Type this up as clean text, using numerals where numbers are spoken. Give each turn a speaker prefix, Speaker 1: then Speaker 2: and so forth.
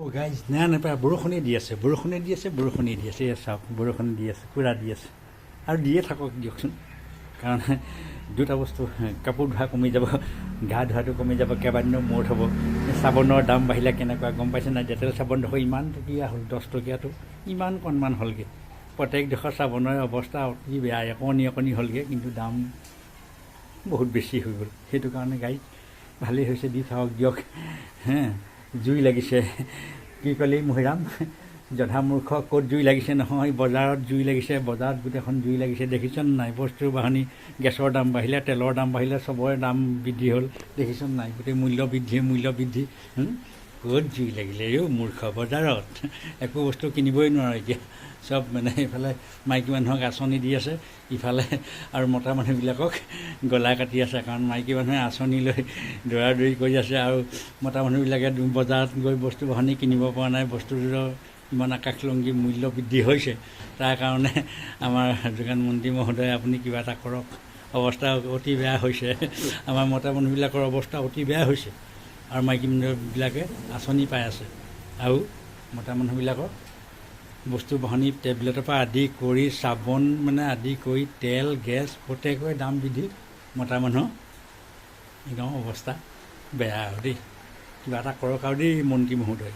Speaker 1: guys নাপায় বৰষুণেই দি আছে এই চাওক বৰষুণ দি আছে পূৰা দি আছে আৰু দিয়ে থাকক দিয়কচোন কাৰণ দুটা বস্তু কাপোৰ ধোৱা কমি যাব গা ধোৱাটো কমি যাব কেইবাদিনো মূৰত হ'ব চাবোনৰ দাম বাঢ়িলে কেনেকুৱা গম পাইছে নাই ডেটেল চাবোন ডোখৰ ইমান টকীয়া হ'ল 10 টকীয়াটো ইমান কণমান হ'লগৈ প্ৰত্যেক ডোখৰ চাবোনৰ অৱস্থা অতি বেয়া অকণি হ'লগৈ কিন্তু দাম বহুত বেছি হৈ গ'ল সেইটো কাৰণে গাইজ ভালেই হৈছে দি থাকক দিয়ক জুই লাগিছে কি ক'লি মহিৰাম জধা মূৰ্খ ক'ত জুই লাগিছে নহয় বজাৰত জুই লাগিছে বজাৰত গোটেইখন জুই লাগিছে দেখিছন নাই বস্তু বাহানি গেছৰ দাম বাঢ়িলে তেলৰ দাম বাঢ়িলে চবৰে দাম বৃদ্ধি হ'ল দেখিছন নাই গোটেই মূল্য বৃদ্ধি ক'ত জুই লাগিলে মূৰ্খ বজাৰত একো বস্তু কিনিবই নোৱাৰে এতিয়া চব মানে এইফালে মাইকী মানুহক আঁচনি দি আছে ইফালে আৰু মতা মানুহবিলাকক গলা কাটি আছে কাৰণ মাইকী মানুহে আঁচনি লৈ দৌৰাদৌৰি কৰি আছে আৰু মতা মানুহবিলাকে বজাৰত গৈ বস্তু বাহানি কিনিব পৰা নাই বস্তুটোৰ ইমান আকাশলংঘী মূল্য বৃদ্ধি হৈছে তাৰ কাৰণে আমাৰ যোগান মন্ত্ৰী মহোদয় আপুনি কিবা এটা কৰক অৱস্থা অতি বেয়া হৈছে আমাৰ মতা মানুহবিলাকৰ অৱস্থা অতি বেয়া হৈছে আৰু মাইকী মানুহবিলাকে আঁচনি পাই আছে আৰু মতা মানুহবিলাকৰ বস্তু বাহানি টেবলেটৰ পৰা আদি কৰি চাবোন মানে আদি কৰি তেল গেছ প্ৰত্যেকৰে দাম বৃদ্ধি মতা মানুহৰ একদম অৱস্থা বেয়া আৰু দেই কিবা এটা কৰক আৰু দেই মন্ত্ৰী মহোদয়